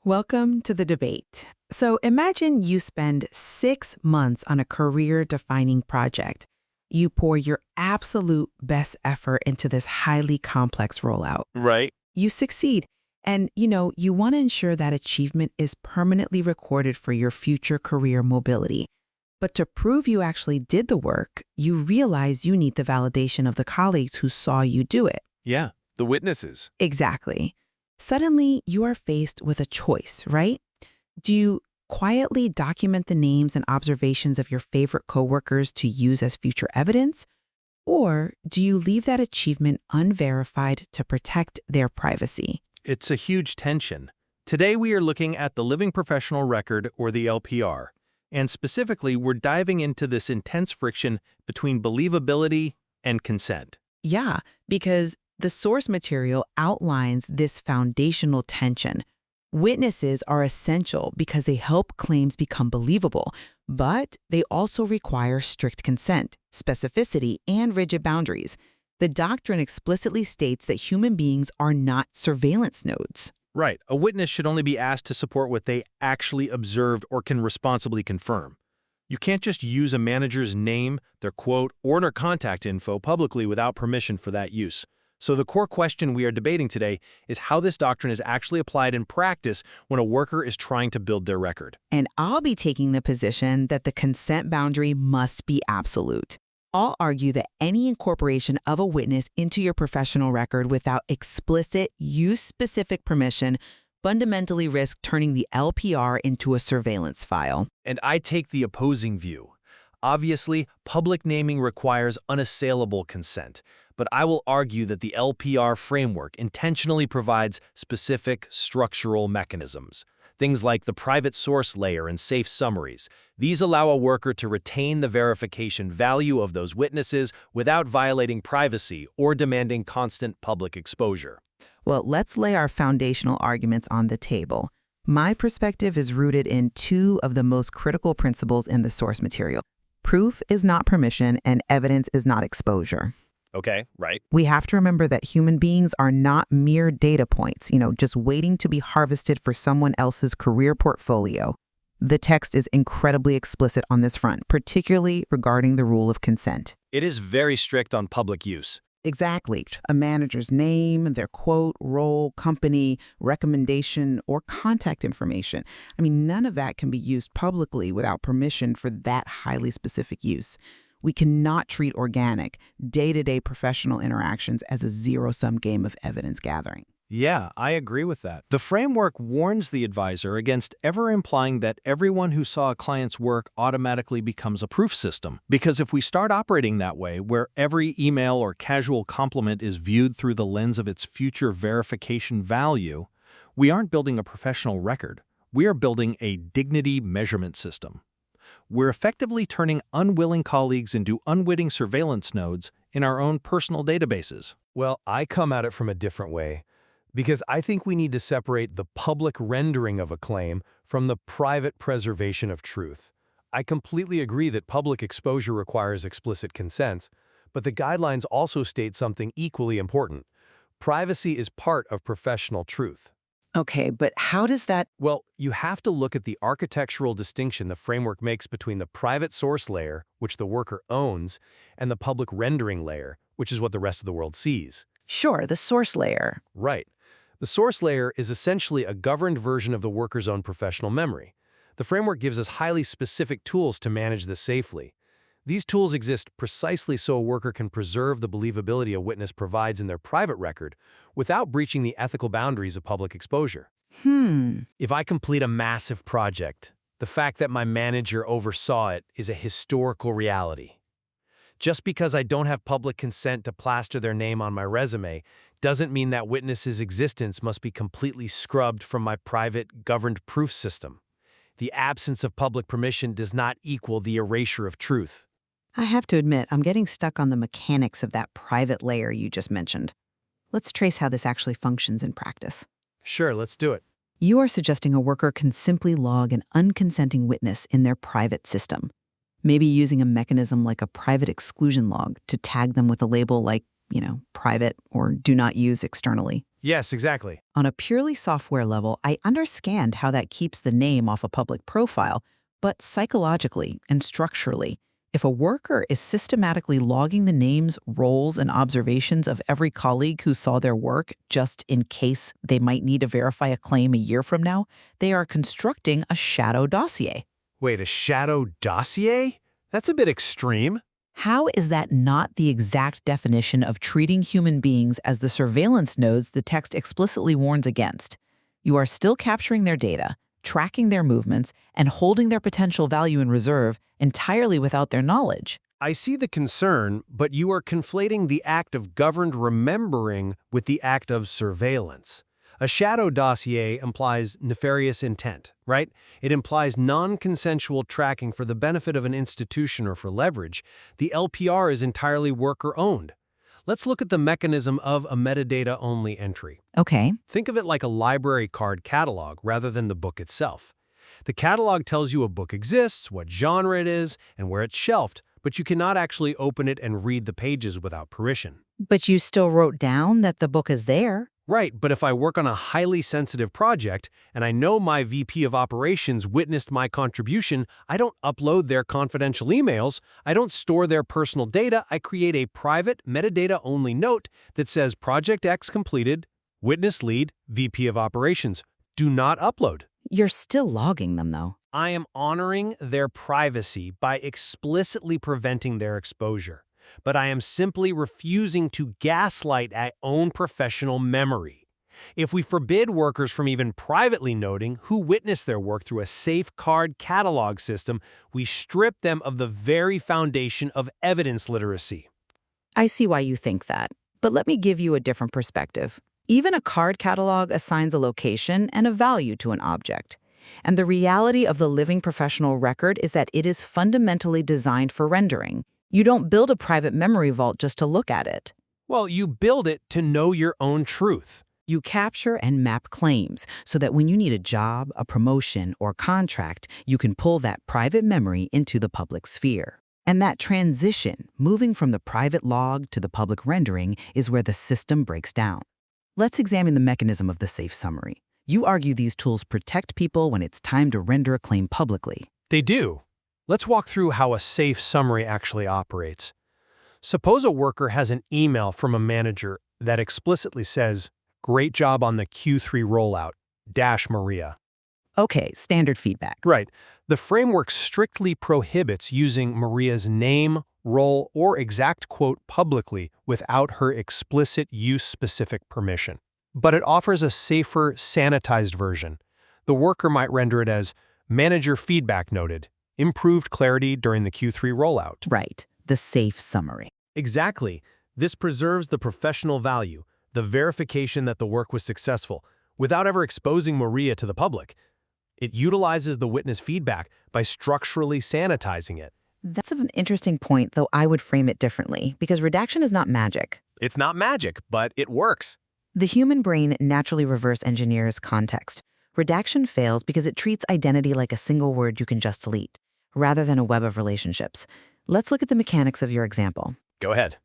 Welcome to the debate. So imagine you spend 6 months on a career-defining project. You pour your absolute best effort into this highly complex rollout. Right. You succeed, and you want to ensure that achievement is permanently recorded for your future career mobility. But to prove you actually did the work, you realize you need the validation of the colleagues who saw you do it. Yeah, the witnesses. Exactly. Suddenly, you are faced with a choice, right? Do you quietly document the names and observations of your favorite coworkers to use as future evidence? Or do you leave that achievement unverified to protect their privacy? It's a huge tension. Today we are looking at the Living Professional Record, or the LPR. And specifically, we're diving into this intense friction between believability and consent. Yeah, because the source material outlines this foundational tension. Witnesses are essential because they help claims become believable, but they also require strict consent, specificity, and rigid boundaries. The doctrine explicitly states that human beings are not surveillance nodes. Right. A witness should only be asked to support what they actually observed or can responsibly confirm. You can't just use a manager's name, their quote, or their contact info publicly without permission for that use. So the core question we are debating today is how this doctrine is actually applied in practice when a worker is trying to build their record. And I'll be taking the position that the consent boundary must be absolute. I'll argue that any incorporation of a witness into your professional record without explicit, use-specific permission fundamentally risks turning the LPR into a surveillance file. And I take the opposing view. Obviously, public naming requires unassailable consent, but I will argue that the LPR framework intentionally provides specific structural mechanisms. Things like the private source layer and safe summaries. These allow a worker to retain the verification value of those witnesses without violating privacy or demanding constant public exposure. Well, let's lay our foundational arguments on the table. My perspective is rooted in two of the most critical principles in the source material. Proof is not permission, and evidence is not exposure. Okay, right. We have to remember that human beings are not mere data points, just waiting to be harvested for someone else's career portfolio. The text is incredibly explicit on this front, particularly regarding the rule of consent. It is very strict on public use. Exactly. A manager's name, their quote, role, company, recommendation, or contact information. None of that can be used publicly without permission for that highly specific use. We cannot treat organic, day-to-day professional interactions as a zero-sum game of evidence gathering. Yeah, I agree with that. The framework warns the advisor against ever implying that everyone who saw a client's work automatically becomes a proof system. Because if we start operating that way, where every email or casual compliment is viewed through the lens of its future verification value, we aren't building a professional record. We are building a dignity measurement system. We're effectively turning unwilling colleagues into unwitting surveillance nodes in our own personal databases. Well, I come at it from a different way, because I think we need to separate the public rendering of a claim from the private preservation of truth. I completely agree that public exposure requires explicit consents, but the guidelines also state something equally important. Privacy is part of professional truth. Okay, but how does that... Well, you have to look at the architectural distinction the framework makes between the private source layer, which the worker owns, and the public rendering layer, which is what the rest of the world sees. Sure, the source layer. Right. The source layer is essentially a governed version of the worker's own professional memory. The framework gives us highly specific tools to manage this safely. These tools exist precisely so a worker can preserve the believability a witness provides in their private record without breaching the ethical boundaries of public exposure. If I complete a massive project, the fact that my manager oversaw it is a historical reality. Just because I don't have public consent to plaster their name on my resume doesn't mean that witness's existence must be completely scrubbed from my private, governed proof system. The absence of public permission does not equal the erasure of truth. I have to admit, I'm getting stuck on the mechanics of that private layer you just mentioned. Let's trace how this actually functions in practice. Sure, let's do it. You are suggesting a worker can simply log an unconsenting witness in their private system, maybe using a mechanism like a private exclusion log to tag them with a label like, private or do not use externally. Yes, exactly. On a purely software level, I understand how that keeps the name off a public profile, but psychologically and structurally, if a worker is systematically logging the names, roles, and observations of every colleague who saw their work just in case they might need to verify a claim a year from now, they are constructing a shadow dossier. Wait, a shadow dossier? That's a bit extreme. How is that not the exact definition of treating human beings as the surveillance nodes the text explicitly warns against? You are still capturing their data, tracking their movements, and holding their potential value in reserve entirely without their knowledge. I see the concern, but you are conflating the act of governed remembering with the act of surveillance. A shadow dossier implies nefarious intent, right? It implies non-consensual tracking for the benefit of an institution or for leverage. The LPR is entirely worker-owned. Let's look at the mechanism of a metadata-only entry. Okay. Think of it like a library card catalog rather than the book itself. The catalog tells you a book exists, what genre it is, and where it's shelved, but you cannot actually open it and read the pages without permission. But you still wrote down that the book is there. Right, but if I work on a highly sensitive project and I know my VP of operations witnessed my contribution, I don't upload their confidential emails, I don't store their personal data, I create a private metadata-only note that says Project X completed, witness lead, VP of operations. Do not upload. You're still logging them, though. I am honoring their privacy by explicitly preventing their exposure. But I am simply refusing to gaslight our own professional memory. If we forbid workers from even privately noting who witnessed their work through a safeguard catalog system, we strip them of the very foundation of evidence literacy. I see why you think that, but let me give you a different perspective. Even a card catalog assigns a location and a value to an object. And the reality of the living professional record is that it is fundamentally designed for rendering. You don't build a private memory vault just to look at it. Well, you build it to know your own truth. You capture and map claims so that when you need a job, a promotion, or contract, you can pull that private memory into the public sphere. And that transition, moving from the private log to the public rendering, is where the system breaks down. Let's examine the mechanism of the safe summary. You argue these tools protect people when it's time to render a claim publicly. They do. Let's walk through how a safe summary actually operates. Suppose a worker has an email from a manager that explicitly says, "Great job on the Q3 rollout, Maria." Okay, standard feedback. Right. The framework strictly prohibits using Maria's name, role, or exact quote publicly without her explicit use-specific permission. But it offers a safer, sanitized version. The worker might render it as, "Manager feedback noted. Improved clarity during the Q3 rollout." Right, the safe summary. Exactly. This preserves the professional value, the verification that the work was successful, without ever exposing Maria to the public. It utilizes the witness feedback by structurally sanitizing it. That's an interesting point, though I would frame it differently, because redaction is not magic. It's not magic, but it works. The human brain naturally reverse engineers context. Redaction fails because it treats identity like a single word you can just delete, rather than a web of relationships. Let's look at the mechanics of your example. Go ahead.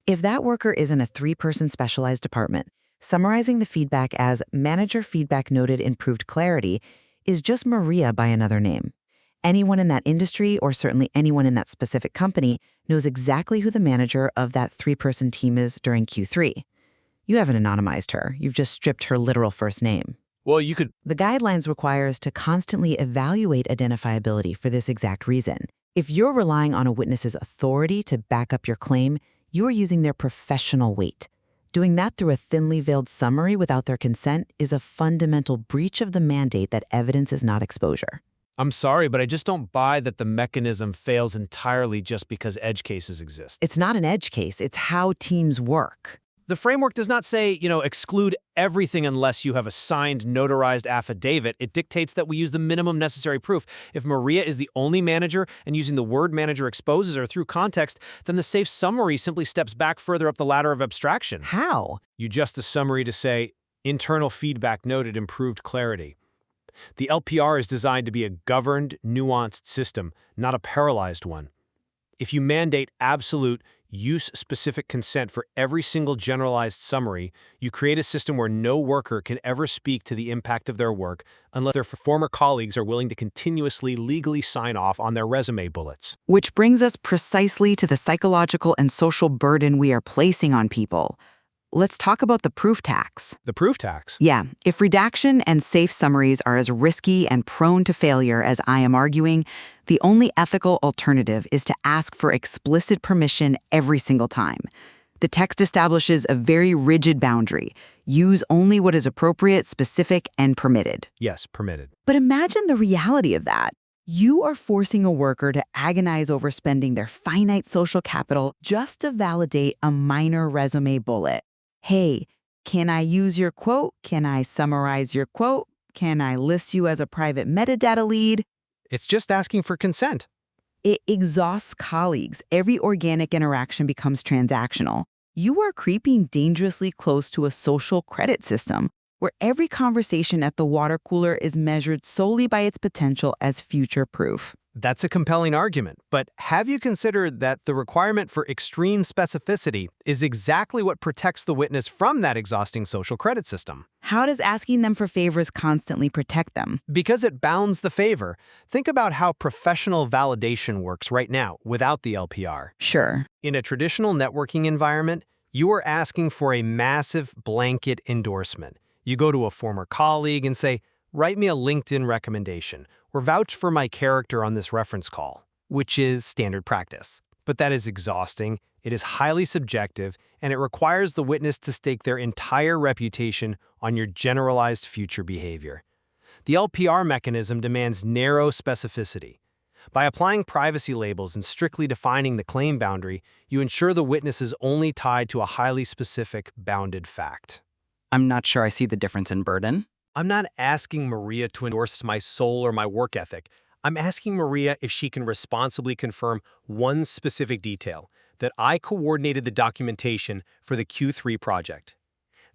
If that worker is in a 3-person specialized department, summarizing the feedback as "manager feedback noted improved clarity" is just Maria by another name. Anyone in that industry, or certainly anyone in that specific company, knows exactly who the manager of that 3-person team is during Q3. You haven't anonymized her, you've just stripped her literal first name. Well, you could... The guidelines require us to constantly evaluate identifiability for this exact reason. If you're relying on a witness's authority to back up your claim, you are using their professional weight. Doing that through a thinly veiled summary without their consent is a fundamental breach of the mandate that evidence is not exposure. I'm sorry, but I just don't buy that the mechanism fails entirely just because edge cases exist. It's not an edge case, it's how teams work. The framework does not say, exclude everything unless you have a signed, notarized affidavit. It dictates that we use the minimum necessary proof. If Maria is the only manager and using the word manager exposes her through context, then the safe summary simply steps back further up the ladder of abstraction. How? You adjust the summary to say, internal feedback noted improved clarity. The LPR is designed to be a governed, nuanced system, not a paralyzed one. If you mandate absolute use-specific consent for every single generalized summary, you create a system where no worker can ever speak to the impact of their work unless their former colleagues are willing to continuously legally sign off on their resume bullets. Which brings us precisely to the psychological and social burden we are placing on people. Let's talk about the proof tax. The proof tax? Yeah, if redaction and safe summaries are as risky and prone to failure as I am arguing, the only ethical alternative is to ask for explicit permission every single time. The text establishes a very rigid boundary. Use only what is appropriate, specific, and permitted. Yes, permitted. But imagine the reality of that. You are forcing a worker to agonize over spending their finite social capital just to validate a minor resume bullet. Hey, can I use your quote? Can I summarize your quote? Can I list you as a private metadata lead? It's just asking for consent. It exhausts colleagues. Every organic interaction becomes transactional. You are creeping dangerously close to a social credit system where every conversation at the water cooler is measured solely by its potential as future proof. That's a compelling argument, but have you considered that the requirement for extreme specificity is exactly what protects the witness from that exhausting social credit system? How does asking them for favors constantly protect them? Because it bounds the favor. Think about how professional validation works right now without the LPR. Sure. In a traditional networking environment, you are asking for a massive blanket endorsement. You go to a former colleague and say, "Write me a LinkedIn recommendation," or "vouch for my character on this reference call," which is standard practice. But that is exhausting, it is highly subjective, and it requires the witness to stake their entire reputation on your generalized future behavior. The LPR mechanism demands narrow specificity. By applying privacy labels and strictly defining the claim boundary, you ensure the witness is only tied to a highly specific, bounded fact. I'm not sure I see the difference in burden. I'm not asking Maria to endorse my soul or my work ethic. I'm asking Maria if she can responsibly confirm one specific detail, that I coordinated the documentation for the Q3 project.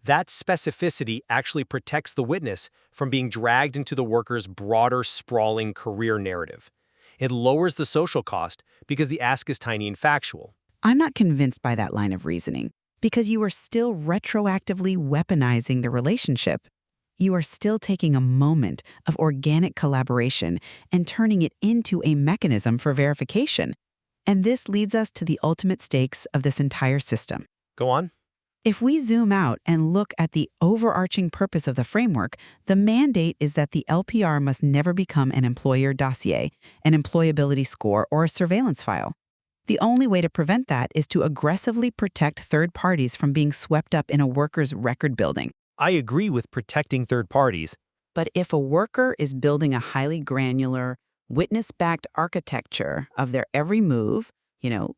That specificity actually protects the witness from being dragged into the worker's broader, sprawling career narrative. It lowers the social cost because the ask is tiny and factual. I'm not convinced by that line of reasoning, because you are still retroactively weaponizing the relationship. You are still taking a moment of organic collaboration and turning it into a mechanism for verification. And this leads us to the ultimate stakes of this entire system. Go on. If we zoom out and look at the overarching purpose of the framework, the mandate is that the LPR must never become an employer dossier, an employability score, or a surveillance file. The only way to prevent that is to aggressively protect third parties from being swept up in a worker's record building. I agree with protecting third parties. But if a worker is building a highly granular, witness-backed architecture of their every move,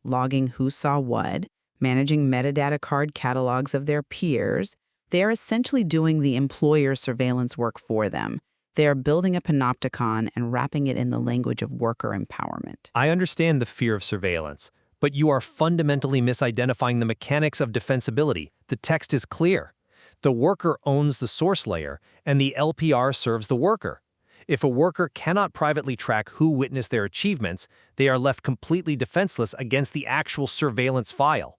logging who saw what, managing metadata card catalogs of their peers, they are essentially doing the employer surveillance work for them. They are building a panopticon and wrapping it in the language of worker empowerment. I understand the fear of surveillance, but you are fundamentally misidentifying the mechanics of defensibility. The text is clear. The worker owns the source layer, and the LPR serves the worker. If a worker cannot privately track who witnessed their achievements, they are left completely defenseless against the actual surveillance file.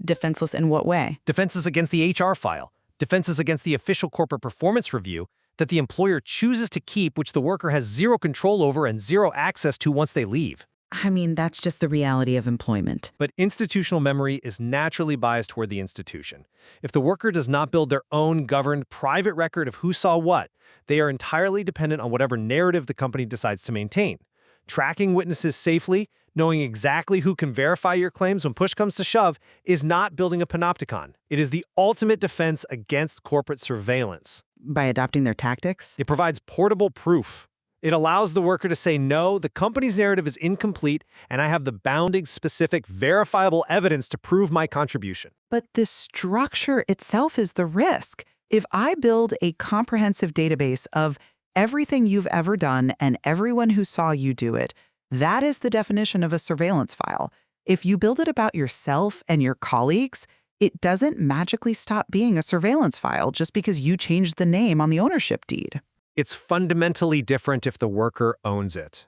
Defenseless in what way? Defenses against the HR file. Defenses against the official corporate performance review that the employer chooses to keep, which the worker has zero control over and zero access to once they leave. I mean, that's just the reality of employment. But institutional memory is naturally biased toward the institution. If the worker does not build their own governed private record of who saw what, they are entirely dependent on whatever narrative the company decides to maintain. Tracking witnesses safely, knowing exactly who can verify your claims when push comes to shove, is not building a panopticon. It is the ultimate defense against corporate surveillance. By adopting their tactics? It provides portable proof. It allows the worker to say, no, the company's narrative is incomplete, and I have the bounding, specific, verifiable evidence to prove my contribution. But the structure itself is the risk. If I build a comprehensive database of everything you've ever done and everyone who saw you do it, that is the definition of a surveillance file. If you build it about yourself and your colleagues, it doesn't magically stop being a surveillance file just because you changed the name on the ownership deed. It's fundamentally different if the worker owns it.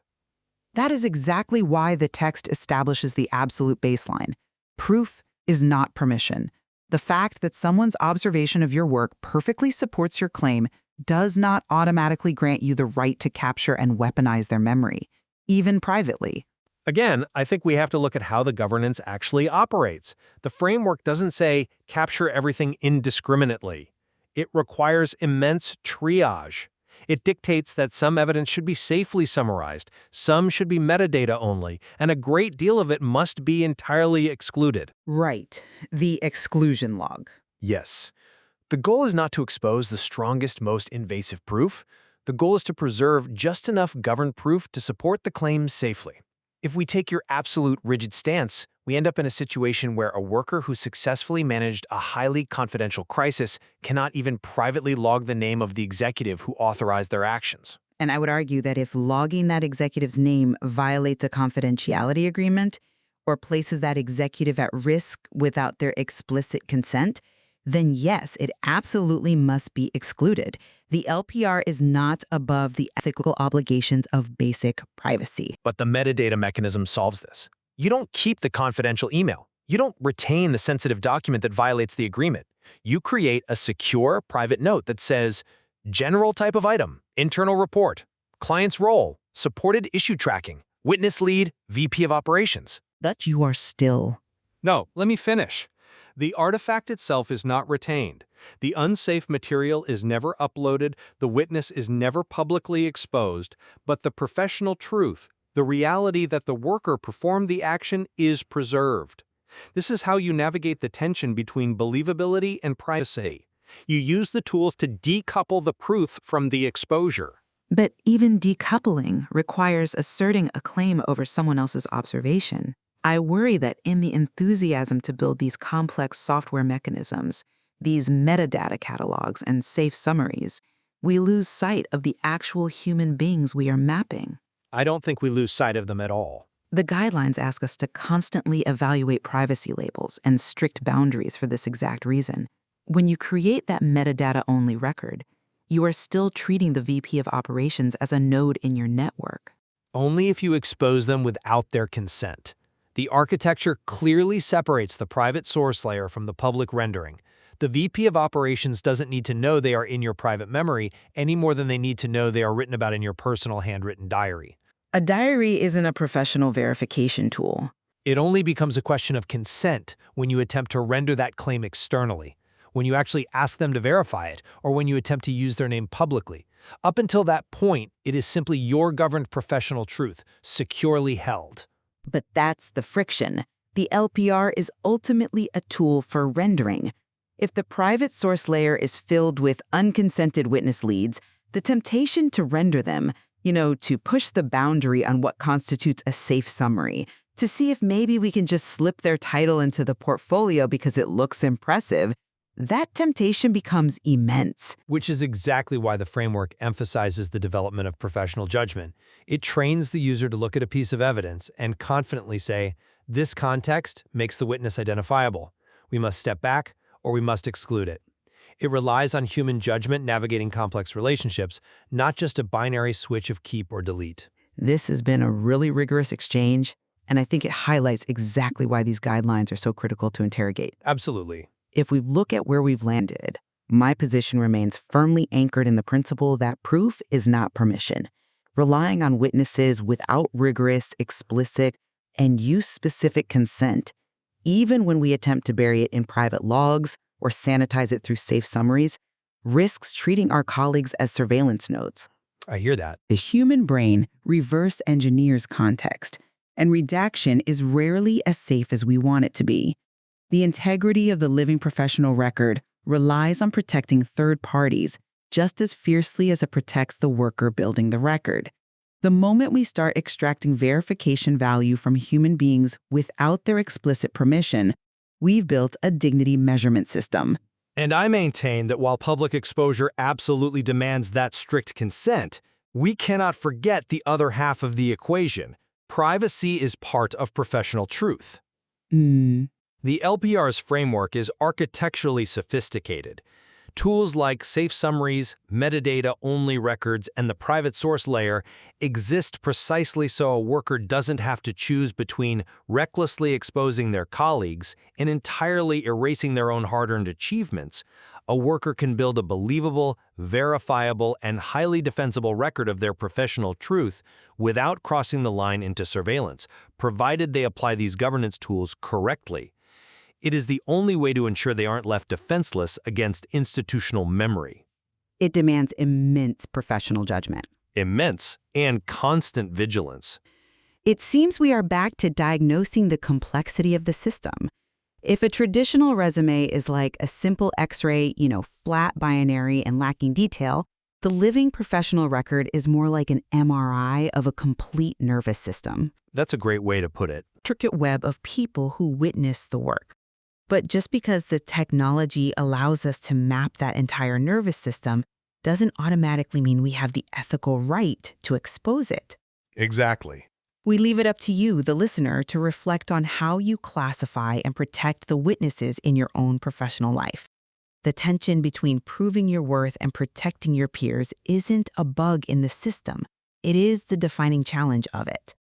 That is exactly why the text establishes the absolute baseline. Proof is not permission. The fact that someone's observation of your work perfectly supports your claim does not automatically grant you the right to capture and weaponize their memory, even privately. Again, I think we have to look at how the governance actually operates. The framework doesn't say capture everything indiscriminately. It requires immense triage. It dictates that some evidence should be safely summarized, some should be metadata only, and a great deal of it must be entirely excluded. Right, the exclusion log. Yes. The goal is not to expose the strongest, most invasive proof. The goal is to preserve just enough governed proof to support the claims safely. If we take your absolute rigid stance, we end up in a situation where a worker who successfully managed a highly confidential crisis cannot even privately log the name of the executive who authorized their actions. And I would argue that if logging that executive's name violates a confidentiality agreement or places that executive at risk without their explicit consent, then yes, it absolutely must be excluded. The LPR is not above the ethical obligations of basic privacy. But the metadata mechanism solves this. You don't keep the confidential email. You don't retain the sensitive document that violates the agreement. You create a secure private note that says, general type of item, internal report, client's role, supported issue tracking, witness lead, VP of operations. That you are still. No, let me finish. The artifact itself is not retained. The unsafe material is never uploaded, the witness is never publicly exposed, but the professional truth, the reality that the worker performed the action, is preserved. This is how you navigate the tension between believability and privacy. You use the tools to decouple the proof from the exposure. But even decoupling requires asserting a claim over someone else's observation. I worry that in the enthusiasm to build these complex software mechanisms, these metadata catalogs and safe summaries, we lose sight of the actual human beings we are mapping. I don't think we lose sight of them at all. The guidelines ask us to constantly evaluate privacy labels and strict boundaries for this exact reason. When you create that metadata-only record, you are still treating the VP of operations as a node in your network. Only if you expose them without their consent. The architecture clearly separates the private source layer from the public rendering. The VP of operations doesn't need to know they are in your private memory any more than they need to know they are written about in your personal handwritten diary. A diary isn't a professional verification tool. It only becomes a question of consent when you attempt to render that claim externally, when you actually ask them to verify it, or when you attempt to use their name publicly. Up until that point, it is simply your governed professional truth, securely held. But that's the friction. The LPR is ultimately a tool for rendering. If the private source layer is filled with unconsented witness leads, the temptation to render them, to push the boundary on what constitutes a safe summary, to see if maybe we can just slip their title into the portfolio because it looks impressive, that temptation becomes immense. Which is exactly why the framework emphasizes the development of professional judgment. It trains the user to look at a piece of evidence and confidently say, this context makes the witness identifiable. We must step back or we must exclude it. It relies on human judgment navigating complex relationships, not just a binary switch of keep or delete. This has been a really rigorous exchange, and I think it highlights exactly why these guidelines are so critical to interrogate. Absolutely. If we look at where we've landed, my position remains firmly anchored in the principle that proof is not permission. Relying on witnesses without rigorous, explicit, and use-specific consent, even when we attempt to bury it in private logs or sanitize it through safe summaries, risks treating our colleagues as surveillance nodes. I hear that. The human brain reverse engineers context, and redaction is rarely as safe as we want it to be. The integrity of the living professional record relies on protecting third parties just as fiercely as it protects the worker building the record. The moment we start extracting verification value from human beings without their explicit permission, we've built a dignity measurement system. And I maintain that while public exposure absolutely demands that strict consent, we cannot forget the other half of the equation. Privacy is part of professional truth. The LPR's framework is architecturally sophisticated. Tools like safe summaries, metadata-only records, and the private source layer exist precisely so a worker doesn't have to choose between recklessly exposing their colleagues and entirely erasing their own hard-earned achievements. A worker can build a believable, verifiable, and highly defensible record of their professional truth without crossing the line into surveillance, provided they apply these governance tools correctly. It is the only way to ensure they aren't left defenseless against institutional memory. It demands immense professional judgment. Immense and constant vigilance. It seems we are back to diagnosing the complexity of the system. If a traditional resume is like a simple X-ray, flat binary and lacking detail, the living professional record is more like an MRI of a complete nervous system. That's a great way to put it. Intricate web of people who witness the work. But just because the technology allows us to map that entire nervous system doesn't automatically mean we have the ethical right to expose it. Exactly. We leave it up to you, the listener, to reflect on how you classify and protect the witnesses in your own professional life. The tension between proving your worth and protecting your peers isn't a bug in the system. It is the defining challenge of it.